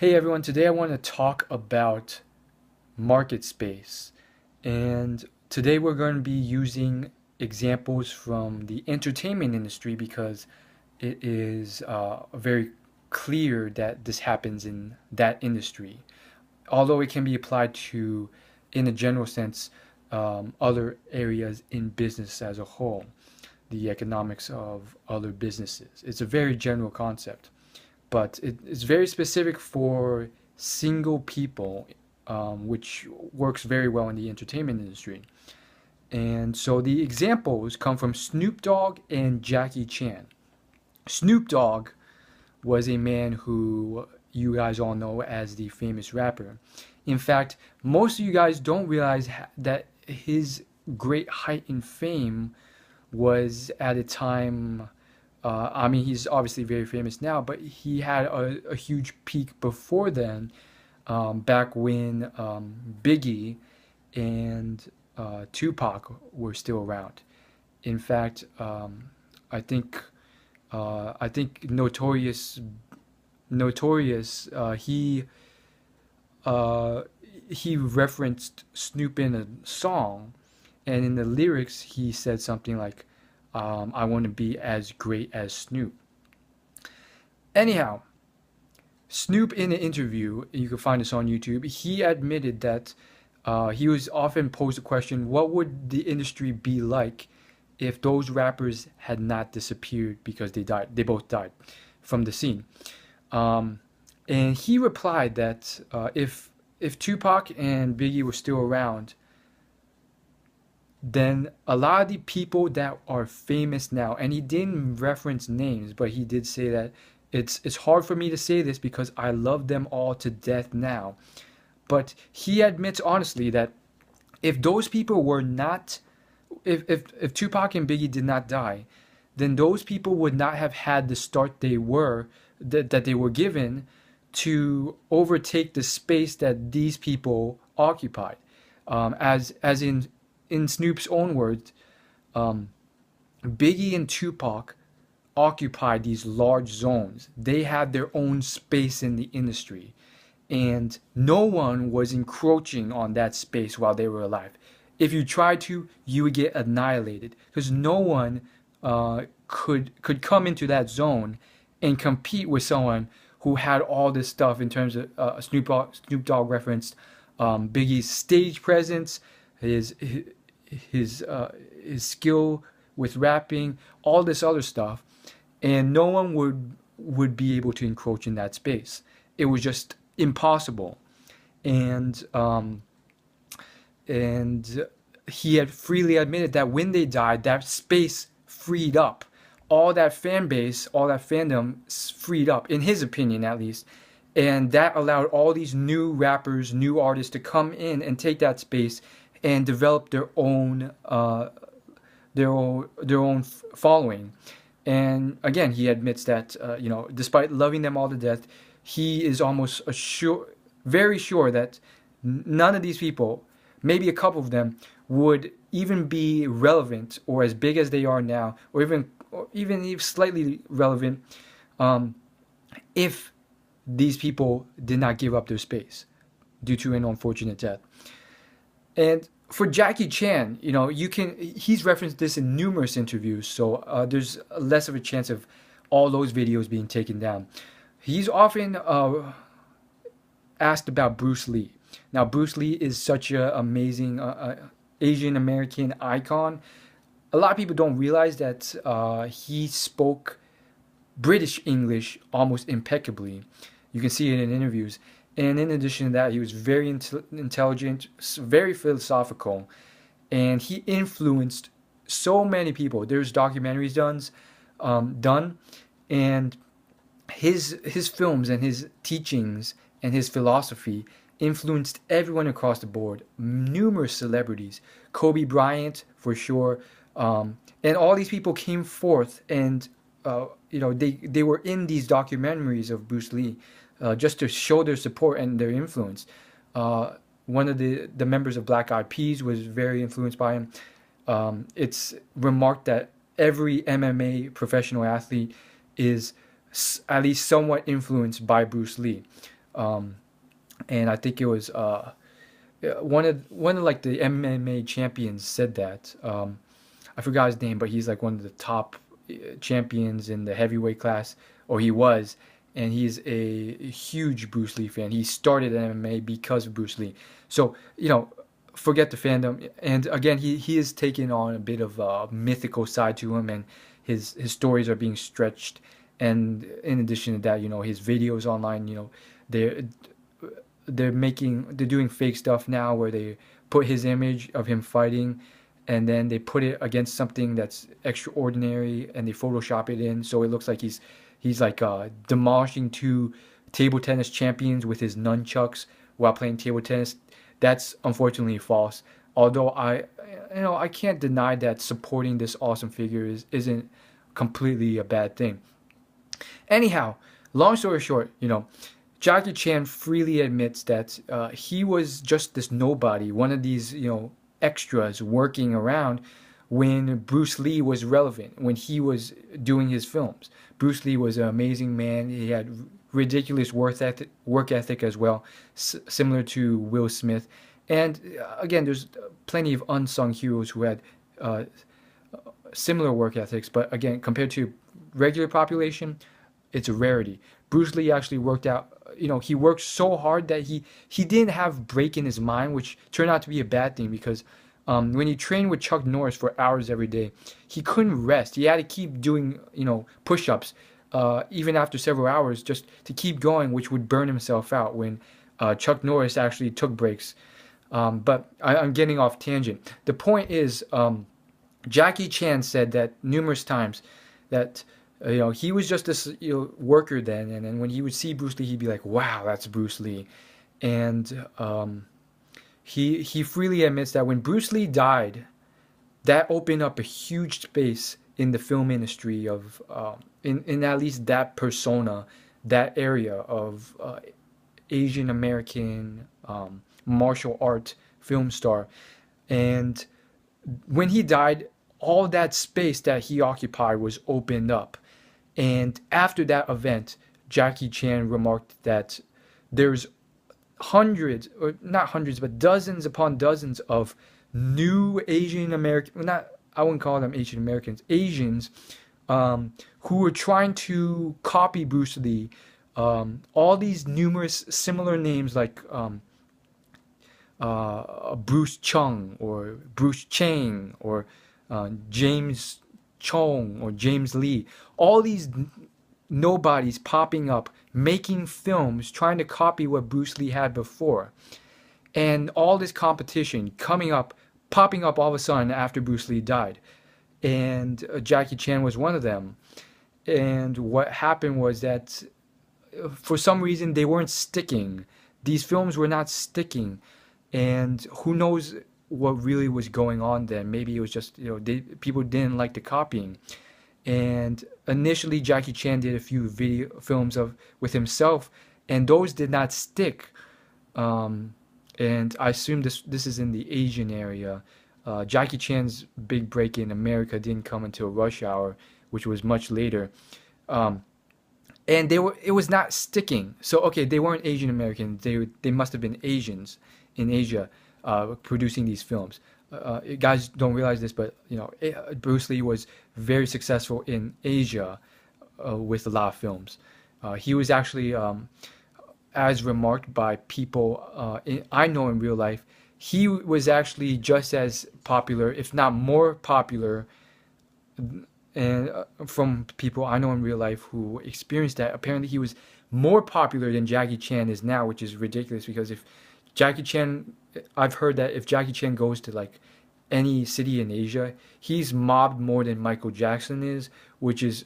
Hey everyone, today I want to talk about market space. And today we're going to be using examples from the entertainment industry because it is very clear that this happens in that industry. Although it can be applied to, in a general sense, other areas in business as a whole, the economics of other businesses. It's a very general concept, but it's very specific for single people, which works very well in the entertainment industry. And so the examples come from Snoop Dogg and Jackie Chan. Snoop Dogg was a man who you guys all know as the famous rapper. In fact, most of you guys don't realize that his great height in fame was at a time. I mean, he's obviously very famous now, but he had a huge peak before then, back when Biggie and Tupac were still around. In fact, I think Notorious, uh, he referenced Snoop in a song, and in the lyrics he said something like, "I want to be as great as Snoop." Anyhow, Snoop in an interview, you can find this on YouTube, he admitted that he was often posed the question, what would the industry be like if those rappers had not disappeared because they died? They both died from the scene. Um, and he replied that if Tupac and Biggie were still around, then a lot of the people that are famous now, and he didn't reference names, but he did say that it's hard for me to say this because I love them all to death now. But he admits honestly that if those people were not, if Tupac and Biggie did not die, then those people would not have had the start that they were given to overtake the space that these people occupied. As in Snoop's own words, um, Biggie and Tupac occupied these large zones. They had their own space in the industry, and no one was encroaching on that space while they were alive. If you tried to, you would get annihilated because no one could come into that zone and compete with someone who had all this stuff in terms of Snoop Dogg referenced Biggie's stage presence, his his skill with rapping, all this other stuff, and no one would be able to encroach in that space. It was just impossible, and and he had freely admitted that when they died, that space freed up. All that fan base, all that fandom freed up, in his opinion at least. And that allowed all these new rappers, new artists to come in and take that space and develop their own following. And again, he admits that despite loving them all to death, he is almost very sure that none of these people, maybe a couple of them, would even be relevant or as big as they are now, or even slightly relevant, um, if these people did not give up their space due to an unfortunate death. And for Jackie Chan, he's referenced this in numerous interviews, so there's less of a chance of all those videos being taken down. He's often asked about Bruce Lee. Now, Bruce Lee is such an amazing Asian American icon. A lot of people don't realize that he spoke British English almost impeccably. You can see it in interviews. And in addition to that, he was very intelligent, very philosophical, and he influenced so many people. There's documentaries done, and his films and his teachings and his philosophy influenced everyone across the board. Numerous celebrities, Kobe Bryant for sure, and all these people came forth, and they were in these documentaries of Bruce Lee, just to show their support and their influence. One of the members of Black Eyed Peas was very influenced by him. It's remarked that every MMA professional athlete is at least somewhat influenced by Bruce Lee. And I think it was one of like the MMA champions said that. I forgot his name, but he's like one of the top champions in the heavyweight class, or he was, and he's a huge Bruce Lee fan. He started MMA because of Bruce Lee. So forget the fandom. And again, he is taking on a bit of a mythical side to him, and his stories are being stretched. And in addition to that, his videos online, they're they're doing fake stuff now where they put his image of him fighting and then they put it against something that's extraordinary and they Photoshop it in so it looks like he's like demolishing two table tennis champions with his nunchucks while playing table tennis. That's unfortunately false. Although I can't deny that supporting this awesome figure isn't completely a bad thing. Anyhow, long story short, Jackie Chan freely admits that he was just this nobody, one of these, extras working around when Bruce Lee was relevant, when he was doing his films. Bruce Lee was an amazing man. He had ridiculous work ethic as well, similar to Will Smith. And again, there's plenty of unsung heroes who had uh, similar work ethics, but again, compared to regular population, it's a rarity. Bruce Lee actually worked out. He worked so hard that he didn't have break in his mind, which turned out to be a bad thing because when he trained with Chuck Norris for hours every day, he couldn't rest. He had to keep doing push-ups even after several hours just to keep going, which would burn himself out when Chuck Norris actually took breaks. But I'm getting off tangent. The point is, Jackie Chan said that numerous times that he was just this worker then, and then when he would see Bruce Lee, he'd be like, "Wow, that's Bruce Lee," and he freely admits that when Bruce Lee died, that opened up a huge space in the film industry of in at least that persona, that area of Asian American martial art film star, and when he died, all that space that he occupied was opened up. And after that event, Jackie Chan remarked that there's hundreds, or not hundreds, but dozens upon dozens of new Asian American, well, not, I wouldn't call them Asian Americans, Asians, who were trying to copy Bruce Lee. All these numerous similar names like Bruce Chung or Bruce Chang or James Chong or James Lee. All these nobodies popping up, making films, trying to copy what Bruce Lee had before. And all this competition coming up, popping up all of a sudden after Bruce Lee died. And Jackie Chan was one of them. And what happened was that for some reason they weren't sticking. These films were not sticking. And who knows what really was going on then. Maybe it was just, people didn't like the copying. And initially Jackie Chan did a few video films with himself, and those did not stick. And I assume this is in the Asian area. Jackie Chan's big break in America didn't come until Rush Hour, which was much later. And it was not sticking. So okay, they weren't Asian Americans. They must have been Asians in Asia producing these films. Guys don't realize this, but Bruce Lee was very successful in Asia with a lot of films. He was actually, as remarked by people I know in real life, he was actually just as popular, if not more popular, and from people I know in real life who experienced that. Apparently, he was more popular than Jackie Chan is now, which is ridiculous because if Jackie Chan, I've heard that if Jackie Chan goes to like any city in Asia, he's mobbed more than Michael Jackson is, which is